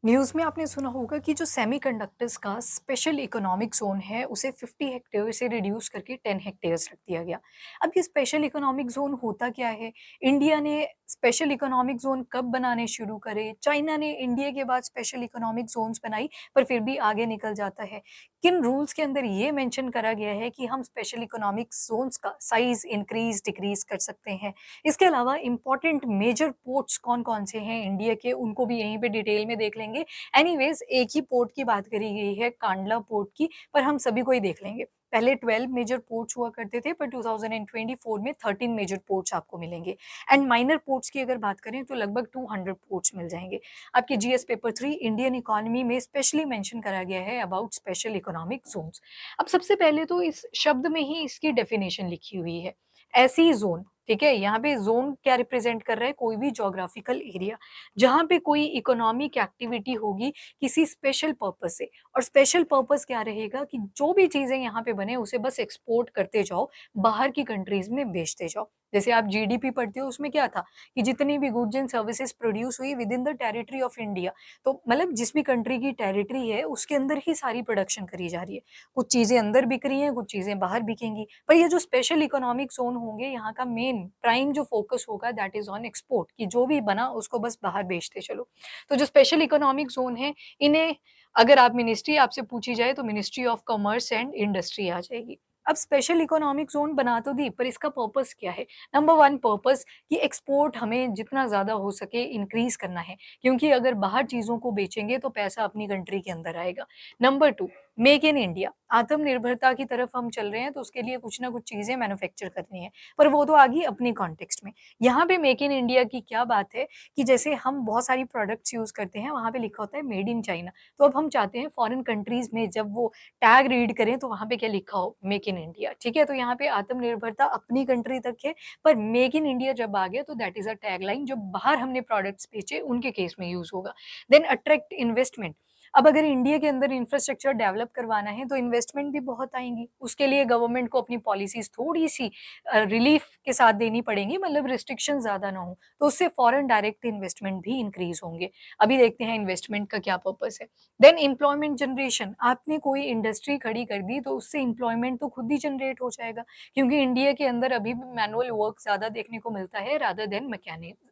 News में आपने सुना होगा कि जो सेमीकंडक्टर्स का स्पेशल इकोनॉमिक जोन है उसे 50 हेक्टेयर से रिड्यूस करके 10 हेक्टेयर्स रख दिया गया। अब ये स्पेशल इकोनॉमिक जोन होता क्या है? इंडिया ने स्पेशल इकोनॉमिक जोन कब बनाने शुरू करे? चाइना ने इंडिया के बाद स्पेशल इकोनॉमिक जोन्स बनाई पर फिर भी आगे निकल जाता है। किन रूल्स के अंदर ये मेंशन करा गया है कि हम स्पेशल इकोनॉमिक जोन्स का साइज इंक्रीज डिक्रीज कर सकते हैं। इसके अलावा इंपॉर्टेंट मेजर पोर्ट्स कौन-कौन से हैं इंडिया के, उनको भी यहीं पे डिटेल में देख लेंगे। एनीवेज़ एक ही पोर्ट की बात करी गई है, कांडला पोर्ट की, पर हम सभी को ही देख लेंगे। पहले 12 मेजर पोर्ट्स हुआ करते थे, पर 2024 में 13 मेजर पोर्ट्स आपको मिलेंगे। एंड माइनर पोर्ट्स की अगर बात करें तो लगभग 200 पोर्ट्स मिल जाएँगे। आपके जीएस पेपर 3 इंडियन इकोनॉमी में स्पेशली मेंशन करा गया है अबाउट स्पेशल इकोनॉमिक ज़ोन्स। अब सबसे पहले तो इस शब्द में ही इसकी डेफिनिशन लिखी हुई है। ऐसी ज़ोन, ठीक है? यहाँ पे ज़ोन क्या रिप्रेज़ेंट कर रहा है? कोई भी ज्योग्राफिकल एरिया, जहाँ पे कोई इकोनॉमिक एक्टिविटी होगी किसी स्पेशल पर्पज़ से। और स्पेशल पर्पज़ क्या रहेगा कि जो भी चीज़ें यहाँ पे बने उसे बस एक्सपोर्ट करते जाओ, बाहर की कंट्रीज़ में बेचते जाओ। जैसे आप जीडीपी पढ़ते हो उसमें क्या था कि जितनी भी गुड्स एंड सर्विसेज़ प्रोड्यूस हुई with in the territory of India, तो मतलब जिस भी कंट्री की टेरिटरी है उसके अंदर ही सारी प्रोडक्शन करी जा रही है। कुछ चीज़ें अंदर बिक रही हैं, कुछ चीज़ें बाहर बिकेंगी। पर ये जो स्पेशल इकोनॉमिक ज़ोन होंगे, यहाँ का मेन प्राइम जो फ़ोकस होगा दैट इज़ ऑन एक्सपोर्ट, कि जो भी बना उसको बस बाहर बेचते चलो। तो जो स्पेशल इकोनॉमिक ज़ोन है, इन्हें अगर आप मिनिस्ट्री आपसे पूछी जाए तो ministry of commerce and industry आ जाएगी। अब स्पेशल इकोनॉमिक ज़ोन बना तो दी, पर इसका पर्पस क्या है? नंबर 1 पर्पस कि एक्सपोर्ट हमें जितना ज़्यादा हो सके इंक्रीज़ करना है, क्योंकि अगर बाहर चीज़ों को बेचेंगे तो पैसा अपनी कंट्री के अंदर आएगा। नंबर 2, मेक इन इंडिया, आत्मनिर्भरता की तरफ हम चल रहे हैं तो उसके लिए कुछ ना कुछ चीज़ें मैन्युफैक्चर करनी है, पर वो तो आ गई अपनी कॉन्टेक्स्ट में। यहाँ पे मेक इन इंडिया की क्या बात है कि जैसे हम बहुत सारी प्रोडक्ट्स यूज़ करते हैं, वहाँ पे लिखा होता है मेड इन चाइना, तो अब हम चाहते हैं फॉरेन कंट्रीज़ में जब वो टैग रीड करें तो वहाँ पे क्या लिखा हो, मेक इन इंडिया, ठीक है? तो यहाँ पे आत्मनिर्भरता अपनी कंट्री तक है, पर मेक इन इंडिया जब आ गया तो दैट इज़ अ टैगलाइन जो बाहर हमने प्रोडक्ट्स बेचे उनके केस में यूज़ होगा। देन अट्रैक्ट इन्वेस्टमेंट, अब अगर इंडिया के अंदर इंफ्रास्ट्रक्चर डेवलप करवाना है तो इन्वेस्टमेंट भी बहुत आएँगी। उसके लिए गवर्नमेंट को अपनी पॉलिसीज़ थोड़ी-सी रिलीफ़ के साथ देनी पड़ेंगी, मतलब रिस्ट्रिक्शन ज़्यादा ना हो, तो उससे फॉरेन डायरेक्ट इन्वेस्टमेंट भी इंक्रीज़ होंगे। अभी देखते हैं इन्वेस्टमेंट का क्या पर्पस है। देन एम्प्लॉयमेंट जनरेशन, आपने कोई इंडस्ट्री खड़ी कर दी तो उससे एम्प्लॉयमेंट तो खुद ही जनरेट हो जाएगा, क्योंकि इंडिया के अंदर अभी भी मैनुअल वर्क ज़्यादा देखने को मिलता है रादर देन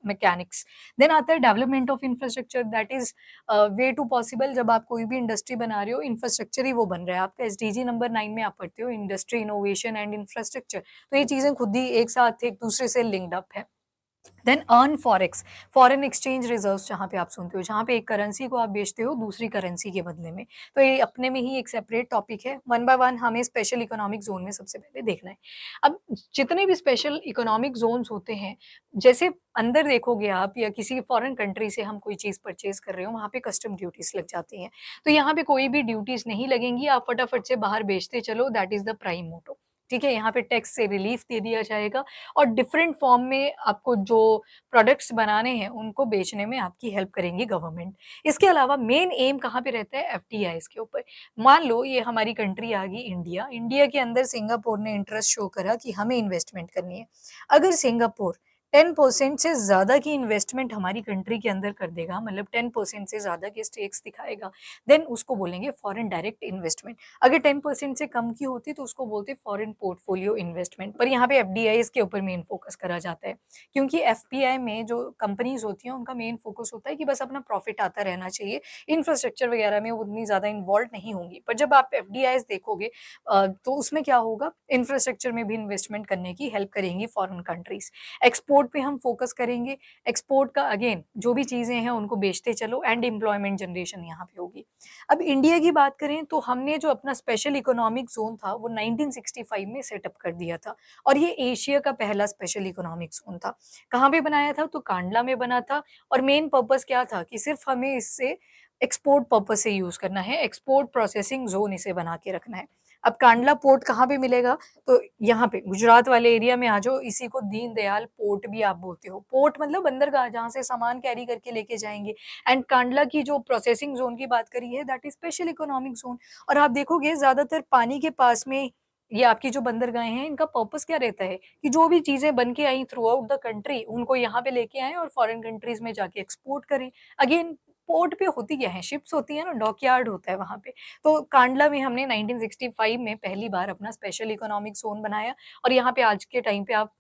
मैकेनिक्स। देन आता है development of infrastructure, that is way to possible, जब आप कोई भी इंडस्ट्री बना रहे हो इंफ्रास्ट्रक्चर ही वो बन रहा है। आपका एसडीजी नंबर 9 में आप पढ़ते हो इंडस्ट्री, इनोवेशन एंड इंफ्रास्ट्रक्चर, तो ये चीज़ें खुद ही एक साथ एक दूसरे से लिंक्ड अप है। Then earn forex, foreign exchange reserves, जहाँ पे आप सुनते हो, जहाँ पे एक करेंसी को आप बेचते हो दूसरी करेंसी के बदले में। तो ये अपने में ही एक सेपरेट टॉपिक है। वन बाय वन हमें स्पेशल इकोनॉमिक ज़ोन में सबसे पहले देखना है। अब जितने भी स्पेशल इकोनॉमिक ज़ोन्स होते हैं, जैसे अंदर देखोगे आप या किसी फॉरेन कंट्री से हम कोई चीज़ परचेज़ कर रहे हो, वहाँ पे कस्टम ड्यूटीज़ लग जाती हैं। तो यहाँ पे कोई भी ड्यूटीज़ नहीं लगेंगी, आप फटाफट से बाहर बेचते चलो, दैट इज़ द प्राइम मोटो। ठीक है? यहाँ पे टैक्स से रिलीफ दे दिया जाएगा और डिफरेंट फॉर्म में आपको जो प्रोडक्ट्स बनाने हैं, उनको बेचने में आपकी हेल्प करेंगी गवर्नमेंट। इसके अलावा मेन एम कहाँ पे रहता है? एफडीआईज़ के ऊपर। मान लो ये हमारी कंट्री आ गई इंडिया, इंडिया के अंदर सिंगापुर ने इंटरेस्ट शो करा कि हमें इन्वेस्टमेंट करनी है। अगर सिंगापुर 10% से ज़्यादा की इन्वेस्टमेंट हमारी कंट्री के अंदर कर देगा, मतलब 10% से ज़्यादा के स्टेक्स दिखाएगा, देन उसको बोलेंगे फॉरेन डायरेक्ट इन्वेस्टमेंट। अगर 10% से कम की होती तो उसको बोलते फॉरेन पोर्टफोलियो इन्वेस्टमेंट। पर यहाँ पे एफडीआईज़ के ऊपर मेन फोकस करा जाता है। क्योंकि एफपीआई में जो कंपनीज़ होती हैं, उनका मेन फ़ोकस होता है कि बस अपना प्रॉफ़िट आता रहना चाहिए, इंफ्रास्ट्रक्चर वगैरह में वो उतनी ज़्यादा इन्वॉल्व नहीं होंगी। पर जब आप एफडीआईज़ देखोगे तो उसमें क्या होगा, इंफ्रास्ट्रक्चर में भी इन्वेस्टमेंट करने की हेल्प करेंगी फॉरेन कंट्रीज़। एक्सपोर्ट पे हम फ़ोकस करेंगे, एक्सपोर्ट का अगेन जो भी चीज़ें हैं उनको बेचते चलो एंड एम्प्लॉयमेंट जनरेशन यहाँ पे होगी। अब इंडिया की बात करें तो हमने जो अपना स्पेशल इकोनॉमिक ज़ोन था वो 1965 में सेटअप कर दिया था और ये एशिया का पहला स्पेशल इकोनॉमिक ज़ोन था। कहाँ पे बनाया था? तो कांडला में बना था और मेन पर्पस क्या था कि सिर्फ हमें इससे एक्सपोर्ट पर्पस से यूज़ करना है, एक्सपोर्ट प्रोसेसिंग ज़ोन इसे बना के रखना है। अब कांडला पोर्ट कहाँ पे मिलेगा? तो यहाँ पे गुजरात वाले एरिया में आ जाओ, इसी को दीन दयाल पोर्ट भी आप बोलते हो। पोर्ट मतलब बंदरगाह, जहाँ से सामान कैरी करके लेके जाएँगे। एंड कांडला की जो प्रोसेसिंग ज़ोन की बात करी है that is special economic zone. और आप देखोगे ज़्यादातर पानी के पास में ये आपकी जो बंदरगाहें हैं, इनका पर्पस क्या रहता है कि जो भी चीज़ें बन के आई थ्रू आउट द कंट्री, उनको यहाँ पे लेके आएँ और फॉरेन कंट्रीज़ में जाके एक्सपोर्ट करें। अगेन पोर्ट पे होती क्या है, शिप्स होती है ना, डॉकयार्ड होता है वहाँ पे। तो कांडला में हमने 1965 में पहली बार अपना स्पेशल इकोनॉमिक ज़ोन बनाया और यहाँ पे आज के टाइम पे आप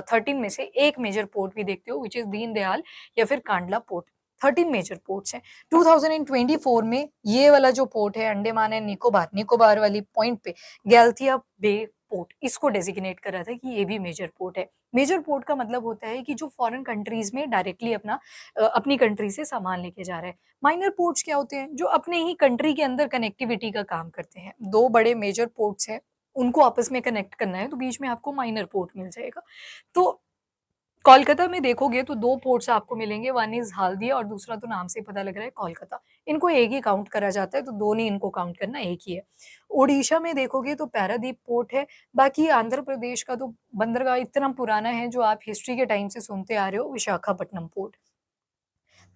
13 में से एक मेजर पोर्ट भी देखते हो, व्हिच इज़ दीनदयाल या फिर कांडला पोर्ट। 13 मेजर पोर्ट्स हैं। 2024 में ये वाला जो पोर्ट है अंडमान एंड निकोबार, निकोबार वाली पॉइंट पे गैलथिया बे पोर्ट, इसको डेजिग्नेट कर रहा था कि ये भी मेजर पोर्ट है। मेजर पोर्ट का मतलब होता है कि जो फॉरेन कंट्रीज में डायरेक्टली अपनी कंट्री से सामान लेके जा रहा है। माइनर पोर्ट्स क्या होते हैं? जो अपने ही कंट्री के अंदर कनेक्टिविटी का काम करते हैं। 2 बड़े मेजर पोर्ट्स हैं, उनको आपस में कनेक्ट करना है तो बीच में आपको माइनर पोर्ट मिल जाएगा। तो कोलकाता में देखोगे तो 2 पोर्ट्स आपको मिलेंगे, वन इज़ हल्दिया और दूसरा तो नाम से ही पता लग रहा है कोलकाता। इनको एक ही काउंट करा जाता है, तो 2 नहीं इनको काउंट करना, एक ही है। ओडिशा में देखोगे तो पारादीप पोर्ट है, बाकी आंध्र प्रदेश का तो बंदरगाह इतना पुराना है जो आप हिस्ट्री के टाइम से सुनते आ रहे हो, विशाखापट्टनम पोर्ट।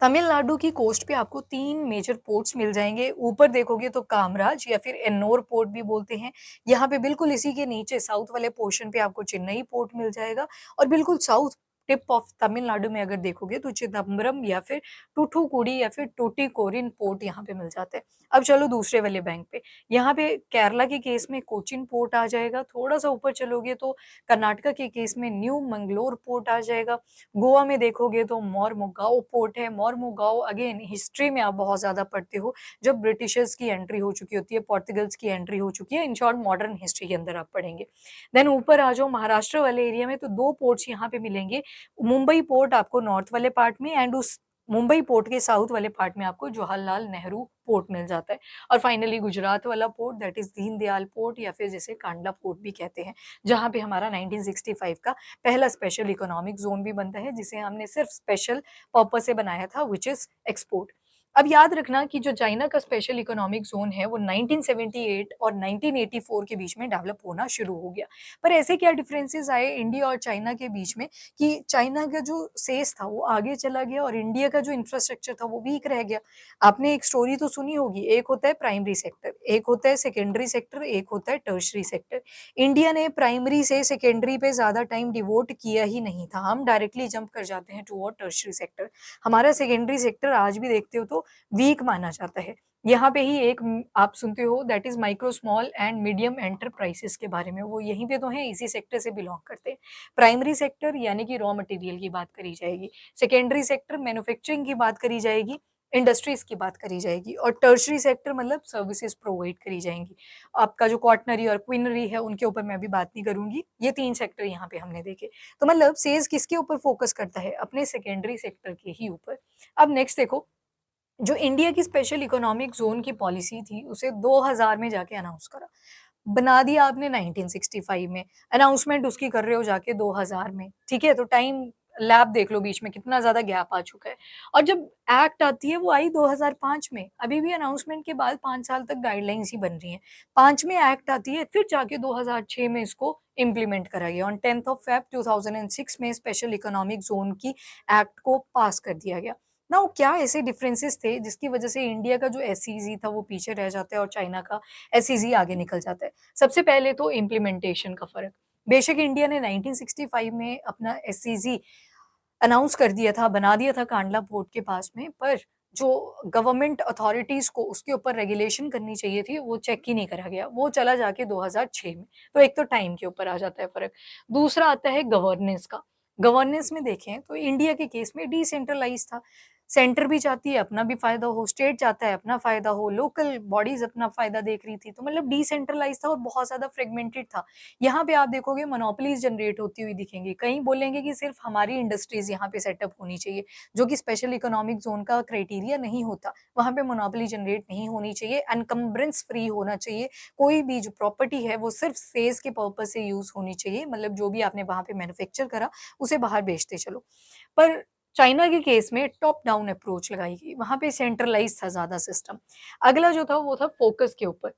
तमिलनाडु की कोस्ट पे आपको 3 मेजर पोर्ट्स मिल जाएँगे, ऊपर देखोगे तो कामराज या फिर एन्नोर पोर्ट भी बोलते हैं। यहाँ पे बिल्कुल इसी के नीचे साउथ वाले पोर्शन पे आपको चेन्नई पोर्ट मिल जाएगा और बिल्कुल साउथ टिप ऑफ तमिलनाडु में अगर देखोगे तो चिदम्बरम या फिर टूथुकुडी या फिर टुटीकोरिन पोर्ट यहाँ पे मिल जाता है। अब चलो दूसरे वाले बैंक पे, यहाँ पे केरला के केस में कोचिन पोर्ट आ जाएगा, थोड़ा-सा ऊपर चलोगे तो कर्नाटका के केस में न्यू मंगलोर पोर्ट आ जाएगा। गोवा में देखोगे तो मोरमुगाओ पोर्ट है, मोरमुगाओ अगेन हिस्ट्री में आप बहुत ज़्यादा पढ़ते हो, जब ब्रिटिशर्स की एंट्री हो चुकी होती है, पोर्तुगल्स की एंट्री हो चुकी है, इन शॉर्ट मॉडर्न हिस्ट्री के अंदर आप पढ़ेंगे। देन ऊपर आ जाओ महाराष्ट्र वाले एरिया में तो 2 पोर्ट्स यहाँ पे मिलेंगे, मुंबई पोर्ट आपको नॉर्थ वाले पार्ट में एंड उस मुंबई पोर्ट के साउथ वाले पार्ट में आपको जवाहरलाल नेहरू पोर्ट मिल जाता है और फाइनली गुजरात वाला port that is Deendayal port या फिर जिसे कांडला पोर्ट भी कहते हैं, जहाँ पे हमारा 1965 का पहला स्पेशल इकोनॉमिक ज़ोन भी बनता है, जिसे हमने सिर्फ स्पेशल पर्पस से बनाया था व्हिच इज़ एक्सपोर्ट। अब याद रखना कि जो चाइना का स्पेशल इकोनॉमिक ज़ोन है वो 1978 और 1984 के बीच में डेवलप होना शुरू हो गया। पर ऐसे क्या डिफरेंसेस आए इंडिया और चाइना के बीच में कि चाइना का जो सेस था वो आगे चला गया और इंडिया का जो इंफ्रास्ट्रक्चर था वो वीक रह गया। आपने एक स्टोरी तो सुनी होगी, एक होता है प्राइमरी सेक्टर, एक होता है सेकेंडरी सेक्टर, एक होता है टर्शरी सेक्टर। इंडिया ने प्राइमरी से सेकेंडरी पे ज़्यादा टाइम डिवोट किया ही नहीं था, हम डायरेक्टली जंप कर जाते हैं टुवर्ड टर्शरी सेक्टर। हमारा सेकेंडरी सेक्टर आज भी देखते हो तो वीक माना जाता है। यहाँ पे ही एक आप सुनते हो that is micro small and medium enterprises के बारे में, वो यहीं पे तो हैं, इसी सेक्टर से बिलॉन्ग करते हैं। प्राइमरी सेक्टर यानी कि रॉ मटेरियल की बात करी जाएगी, सेकेंडरी सेक्टर मैन्युफैक्चरिंग की बात करी जाएगी, इंडस्ट्रीज़ की बात करी जाएगी और टर्शरी सेक्टर मतलब सर्विसेज़ प्रोवाइड करी जाएँगी। आपका जो क्वाटनरी और क्वीनरी है उनके ऊपर मैं अभी बात नहीं करूँगी, ये 3 सेक्टर यहाँ पे हमने देखे। तो मतलब सेल्स किसके ऊपर फ़ोकस करता है? अपने सेकेंडरी सेक्टर के ही ऊपर। अब नेक्स्ट देखो, जो इंडिया की स्पेशल इकोनॉमिक ज़ोन की पॉलिसी थी, उसे 2000 में जाके अनाउंस करा। बना दिया आपने 1965 में, अनाउंसमेंट उसकी कर रहे हो जाके 2000 में, ठीक है? तो टाइम लैप देख लो बीच में कितना ज़्यादा गैप आ चुका है और जब एक्ट आती है वो आई 2005 में, अभी भी अनाउंसमेंट के बाद 5 साल तक गाइडलाइंस ही बन रही हैं। 5 में एक्ट आती है, फिर जाके 2006 में इसको इम्प्लीमेंट करा गया। ऑन 10th ऑफ फ़ेब 2006 में स्पेशल इकोनॉमिक ज़ोन की एक्ट को पास कर दिया गया। नाउ क्या ऐसे डिफरेंसेस थे जिसकी वजह से इंडिया का जो एसईज़ी था वो पीछे रह जाता है और चाइना का एसईज़ी आगे निकल जाता है? सबसे पहले तो इम्प्लीमेंटेशन का फ़र्क। बेशक इंडिया ने 1965 में अपना एसईज़ी अनाउंस कर दिया था, बना दिया था कांडला पोर्ट के पास में, पर जो गवर्नमेंट अथॉरिटीज़ को उसके ऊपर रेगुलेशन करनी चाहिए थी, वो चेक ही नहीं करा गया। वो चला जाके 2006 में। तो एक तो टाइम के ऊपर आ जाता है फ़र्क। दूसरा आता है गवर्नेंस का। गवर्नेंस में देखें तो इंडिया के केस में डिसेंट्रलाइज़ था। सेंटर भी चाहती है अपना भी फ़ायदा हो, स्टेट चाहता है अपना फ़ायदा हो, लोकल बॉडीज़ अपना फ़ायदा देख रही थी। तो मतलब डिसेंट्रलाइज़ था और बहुत ज़्यादा फ्रेगमेंटेड था। यहाँ पे आप देखोगे मोनोपोलीज़ जनरेट होती हुई दिखेंगी। कहीं बोलेंगे कि सिर्फ़ हमारी इंडस्ट्रीज़ यहाँ पे सेटअप होनी चाहिए, जो कि स्पेशल इकोनॉमिक ज़ोन का क्राइटेरिया नहीं होता। वहाँ पे मोनोपोली जनरेट नहीं होनी चाहिए, एनकम्बरेंस फ्री होना चाहिए। कोई भी जो प्रॉपर्टी है वो सिर्फ़ सेल्स के पर्पज़ से यूज़ होनी चाहिए, मतलब जो भी आपने वहाँ पे मैन्युफैक्चर करा, उसे बाहर बेचते चलो। पर चाइना के केस में टॉप डाउन अप्रोच लगाई गई, वहाँ पे सेंट्रलाइज़ था ज़्यादा सिस्टम। अगला जो था वो था फ़ोकस के ऊपर।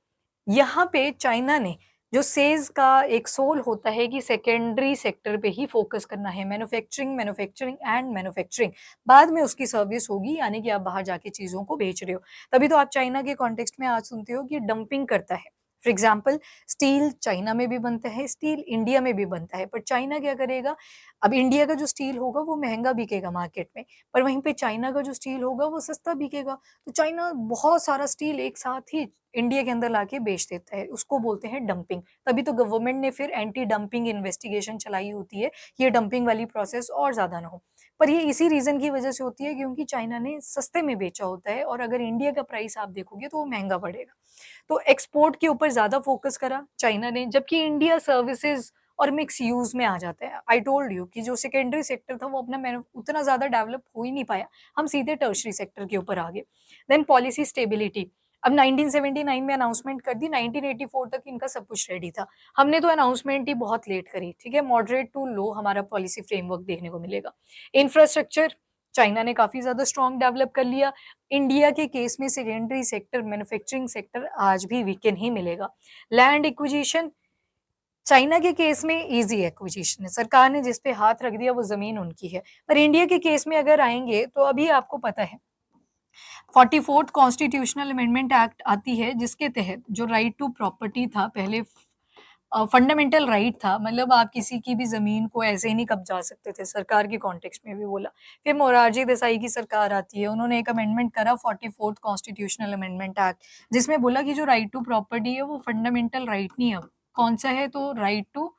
यहाँ पे चाइना ने जो सेल्स का एक सोल होता है कि सेकेंडरी सेक्टर पे ही फ़ोकस करना है, मैन्युफैक्चरिंग, मैन्युफैक्चरिंग एंड मैन्युफैक्चरिंग। बाद में उसकी सर्विस होगी, यानी कि आप बाहर जाके चीज़ों को बेच रहे हो। तभी तो आप चाइना के कॉन्टेक्स्ट में आज सुनते हो कि डंपिंग करता है। फॉर एग्ज़ाम्पल स्टील चाइना में भी बनता है, स्टील इंडिया में भी बनता है, पर चाइना क्या करेगा, अब इंडिया का जो स्टील होगा वो महँगा बिकेगा मार्केट में, पर वहीं पे चाइना का जो स्टील होगा वो सस्ता बिकेगा। तो चाइना बहुत सारा स्टील एक साथ ही इंडिया के अंदर लाके बेच देता है, उसको बोलते हैं डंपिंग। तभी तो गवर्नमेंट ने फिर एंटी डंपिंग इन्वेस्टिगेशन चलाई होती है, ये डंपिंग वाली प्रोसेस और ज़्यादा ना हो। पर ये इसी रीज़न की वजह से होती है क्योंकि चाइना ने सस्ते में बेचा होता है और अगर इंडिया का प्राइस आप देखोगे तो वो महँगा पड़ेगा। तो एक्सपोर्ट के ऊपर ज़्यादा फ़ोकस करा चाइना ने, जबकि इंडिया सर्विसेज़ और मिक्स यूज़ में आ जाता है। आई टोल्ड यू कि जो सेकेंडरी सेक्टर था वो अपना मैन्यु उतना ज़्यादा डेवलप हो ही नहीं पाया, हम सीधे टर्शरी सेक्टर के ऊपर आ गए। देन पॉलिसी स्टेबिलिटी, अब 1979 में अनाउंसमेंट कर दी, 1984 तक इनका सब कुछ रेडी था। हमने तो अनाउंसमेंट ही बहुत लेट करी, ठीक है? मॉडरेट टू लो हमारा पॉलिसी फ्रेमवर्क देखने को मिलेगा। इंफ्रास्ट्रक्चर चाइना ने काफ़ी ज़्यादा स्ट्रॉन्ग डेवलप कर लिया। इंडिया के केस में सेकेंडरी सेक्टर, मैन्युफैक्चरिंग सेक्टर आज भी वीकेंड ही मिलेगा। लैंड एक्विजिशन चाइना के केस में ईज़ी एक्विजिशन है, सरकार ने जिस पे हाथ रख दिया वो ज़मीन उनकी है। पर इंडिया के केस में अगर आएँगे तो अभी आपको पता है 44th कॉन्स्टिट्यूशनल अमेंडमेंट एक्ट आती है जिसके तहत जो राइट टू प्रॉपर्टी था पहले फंडामेंटल राइट था, मतलब आप किसी की भी ज़मीन को ऐसे ही नहीं कब्जा सकते थे, सरकार के कॉन्टेक्स्ट में भी बोला। फिर मोरारजी देसाई की सरकार आती है, उन्होंने एक अमेंडमेंट करा 44th कॉन्स्टिट्यूशनल अमेंडमेंट एक्ट, जिसमें बोला कि जो राइट टू प्रॉपर्टी है वो फंडामेंटल राइट नहीं है, कौन-सा है तो राइट टू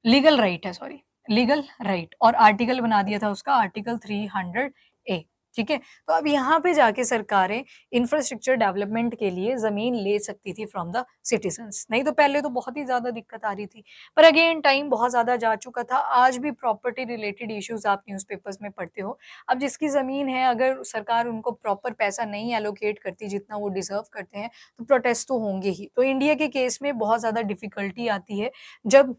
लीगल राइट है, सॉरी, लीगल राइट, और आर्टिकल बना दिया था उसका आर्टिकल 300 ए, ठीक है? तो अब यहाँ पे जाके सरकारें इंफ्रास्ट्रक्चर डेवलपमेंट के लिए ज़मीन ले सकती थी फ्रॉम द सिटीज़न्स, नहीं तो पहले तो बहुत ही ज़्यादा दिक्कत आ रही थी। पर अगेन टाइम बहुत ज़्यादा जा चुका था, आज भी प्रॉपर्टी रिलेटेड इश्यूज़ आप न्यूज़पेपर्स में पढ़ते हो। अब जिसकी ज़मीन है अगर सरकार उनको प्रॉपर पैसा नहीं एलोकेट करती जितना वो डिज़र्व करते हैं, तो प्रोटेस्ट तो होंगे ही। तो इंडिया के केस में बहुत ज़्यादा डिफ़िकल्टी आती है जब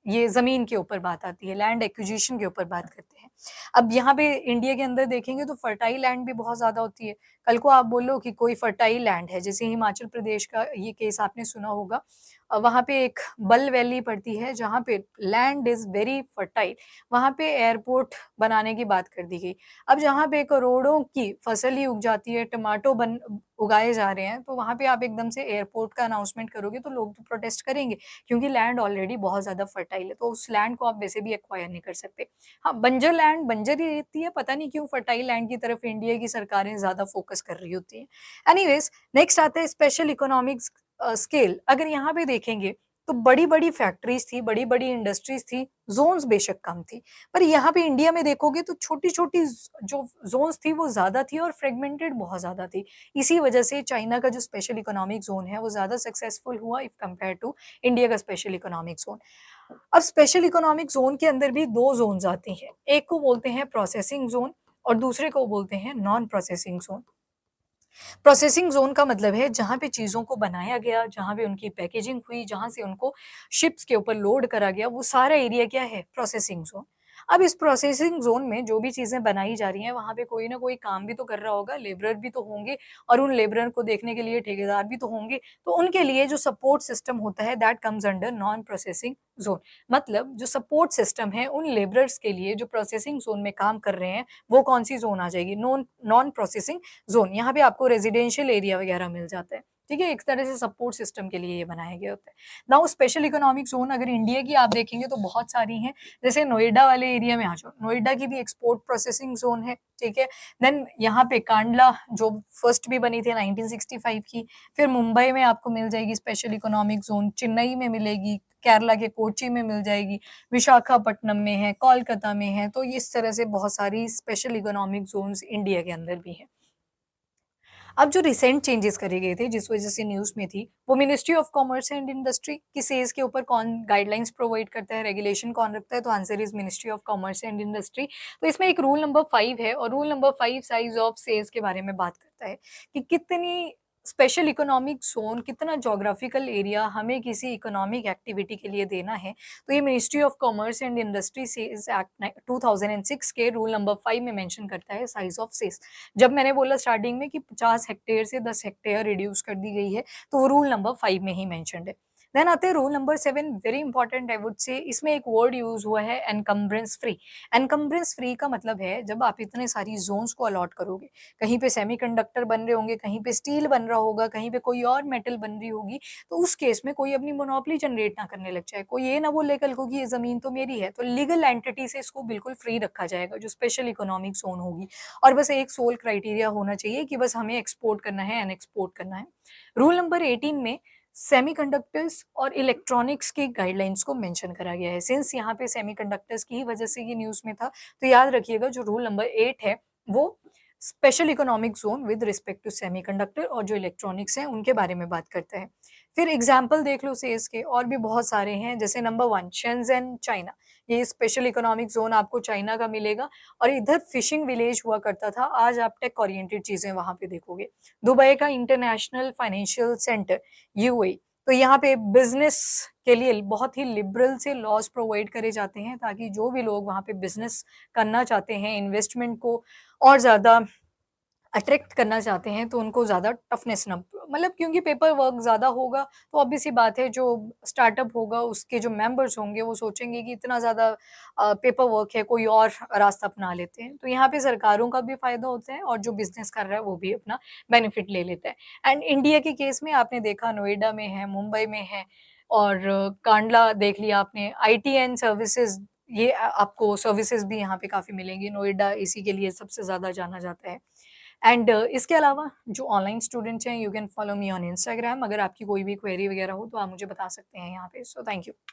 ये ज़मीन के ऊपर बात आती है, लैंड एक्विजिशन के ऊपर बात करते हैं। अब यहाँ पे इंडिया के अंदर देखेंगे तो फर्टाइल लैंड भी बहुत ज़्यादा होती है। कल को आप बोलो कि कोई फर्टाइल लैंड है, जैसे हिमाचल प्रदेश का ये केस आपने सुना होगा। वहाँ पे एक बल वैली पड़ती है जहाँ पे लैंड इज़ वेरी फर्टाइल, वहाँ पे एयरपोर्ट बनाने की बात कर दी गई। अब जहाँ पे करोड़ों की फसल ही उग जाती है, टमाटो बन उगाए जा रहे हैं, तो वहाँ पे आप एकदम से एयरपोर्ट का अनाउंसमेंट करोगे तो लोग तो प्रोटेस्ट करेंगे। क्योंकि लैंड ऑलरेडी बहुत ज़्यादा फर्टाइल है, तो उस लैंड को आप वैसे भी एक्वायर नहीं कर सकते। हाँ, बंजर लैंड बंजर ही रहती है, पता नहीं क्यों फर्टाइल लैंड की तरफ इंडिया की सरकारें ज़्यादा फ़ोकस कर रही होती हैं। एनीवेज़ नेक्स्ट आता है स्पेशल इकोनॉमिक्स स्केल, अगर यहाँ पे देखेंगे तो बड़ी-बड़ी फैक्ट्रीज़ थी, बड़ी-बड़ी इंडस्ट्रीज़ थी, ज़ोन्स बेशक कम थी। पर यहाँ पे इंडिया में देखोगे तो छोटी-छोटी जो ज़ोन्स थी वो ज़्यादा थी और फ्रेगमेंटेड बहुत ज़्यादा थी। इसी वजह से चाइना का जो स्पेशल इकोनॉमिक ज़ोन है वो ज़्यादा सक्सेसफुल हुआ इफ कंपेयर टू इंडिया का स्पेशल इकोनॉमिक ज़ोन। अब स्पेशल इकोनॉमिक ज़ोन के अंदर भी 2 ज़ोन्स आते हैं। एक को बोलते हैं प्रोसेसिंग ज़ोन और दूसरे को बोलते हैं non processing zone. Processing zone का मतलब है जहाँ पे चीज़ों को बनाया गया, जहाँ पे उनकी पैकेजिंग हुई, जहाँ से उनको शिप्स के ऊपर लोड करा गया, वो सारा एरिया क्या है? Processing zone. अब इस प्रोसेसिंग ज़ोन में जो भी चीज़ें बनाई जा रही हैं, वहाँ पे कोई ना कोई काम भी तो कर रहा होगा, लेबरर भी तो होंगे और उन लेबरर को देखने के लिए ठेकेदार भी तो होंगे। तो उनके लिए जो सपोर्ट सिस्टम होता है that comes under non processing zone. मतलब जो सपोर्ट सिस्टम है उन लेबरर्स के लिए जो प्रोसेसिंग ज़ोन में काम कर रहे हैं, वो कौन-सी ज़ोन आ जाएगी? Non processing zone. यहाँ पे आपको रेज़िडेंशियल एरिया वगैरह मिल जाता है, ठीक है? एक तरह से सपोर्ट सिस्टम के लिए ये बनाया गया होता है। नाउ स्पेशल इकोनॉमिक ज़ोन अगर इंडिया की आप देखेंगे तो बहुत सारी हैं, जैसे नोएडा वाले एरिया में आ जाओ, नोएडा की भी एक्सपोर्ट प्रोसेसिंग ज़ोन है, ठीक है? देन यहाँ पे कांडला जो फर्स्ट भी बनी थी 1965 की, फिर मुंबई में आपको मिल जाएगी स्पेशल इकोनॉमिक ज़ोन, चेन्नई में मिलेगी, केरला के कोच्चि में मिल जाएगी, विशाखापट्टनम में है, कोलकाता में है, तो इस तरह से बहुत सारी स्पेशल इकोनॉमिक ज़ोन्स इंडिया के अंदर भी हैं। अब जो रिसेंट चेंजेस करे गए थे जिस वजह से न्यूज़ में थी, वो ministry of commerce and industry कि सेल्स के ऊपर कौन गाइडलाइंस प्रोवाइड करता है, रेगुलेशन कौन रखता है, तो answer is ministry of commerce and industry. तो इसमें एक रूल नंबर 5 है और rule number 5 size of sales के बारे में बात करता है कि कितनी स्पेशल इकोनॉमिक ज़ोन, कितना ज्योग्राफिकल एरिया हमें किसी इकोनॉमिक एक्टिविटी के लिए देना है। तो ये ministry of commerce and industry sales act 2006 के रूल नंबर 5 में मेंशन करता है साइज़ ऑफ सेल्स। जब मैंने बोला स्टार्टिंग में कि 50 हेक्टेयर से 10 हेक्टेयर रिड्यूस कर दी गई है, तो वो रूल नंबर 5 में ही मेंशन्ड है। देन आते हैं rule number 7, very important I would say, इसमें एक वर्ड यूज़ हुआ है एनकम्ब्रेंस फ्री। एनकम्ब्रेंस फ्री का मतलब है जब आप इतने सारी ज़ोन्स को अलॉट करोगे, कहीं पे सेमीकंडक्टर बन रहे होंगे, कहीं पे स्टील बन रहा होगा, कहीं पे कोई और मेटल बन रही होगी, तो उस केस में कोई अपनी मोनोपोली जनरेट ना करने लग जाए। कोई ये ना बोले कल को कि ये ज़मीन तो मेरी है, तो लीगल एंटिटी से इसको बिल्कुल फ्री रखा जाएगा, जो स्पेशल इकोनॉमिक ज़ोन होगी। और बस एक सोल क्राइटेरिया होना चाहिए कि बस हमें एक्सपोर्ट करना है, अनएक्सपोर्ट करना है। रूल नंबर 18 में सेमीकंडक्टर्स और इलेक्ट्रॉनिक्स की गाइडलाइंस को मेंशन करा गया है। सिंस यहाँ पे सेमीकंडक्टर्स की ही वजह से ये न्यूज़ में था, तो याद रखिएगा जो रूल नंबर 8 है, वो special economic zone with respect to semiconductor और जो इलेक्ट्रॉनिक्स हैं, उनके बारे में बात करता है। फिर एग्ज़ाम्पल देख लो सेस के, और भी बहुत सारे हैं, जैसे नंबर 1 शेंज़ेन चाइना। ये स्पेशल इकोनॉमिक ज़ोन आपको चाइना का मिलेगा और इधर फिशिंग विलेज हुआ करता था, आज आप टेक ओरिएंटेड चीज़ें वहाँ पे देखोगे। दुबई का इंटरनेशनल फाइनेंशियल सेंटर यूएई, तो यहाँ पे बिज़नेस के लिए बहुत ही लिबरल से लॉज़ प्रोवाइड करे जाते हैं, ताकि जो भी लोग वहाँ पे बिज़नेस करना चाहते हैं, इन्वेस्टमेंट को और ज़्यादा अट्रैक्ट करना चाहते हैं, तो उनको ज़्यादा टफनेस ना, मतलब क्योंकि पेपर वर्क ज़्यादा होगा, तो ऑब्वियस सी बात है जो स्टार्टअप होगा उसके जो मेंबर्स होंगे वो सोचेंगे कि इतना ज़्यादा पेपर वर्क है, कोई और रास्ता अपना लेते हैं। तो यहाँ पे सरकारों का भी फ़ायदा होता है और जो बिज़नेस कर रहा है वो भी अपना बेनिफिट ले लेता है। एंड इंडिया के केस में आपने देखा नोएडा में है, मुंबई में है और कांडला देख लिया आपने, आईटी एंड सर्विसेज़, ये आपको सर्विसेज़ भी यहाँ पे काफ़ी मिलेंगी। नोएडा इसी के लिए सबसे ज़्यादा जाना जाता है। एंड इसके अलावा जो ऑनलाइन स्टूडेंट्स हैं, you can follow me on Instagram. अगर आपकी कोई भी क्वेरी वगैरह हो तो आप मुझे बता सकते हैं यहाँ पे। So thank you.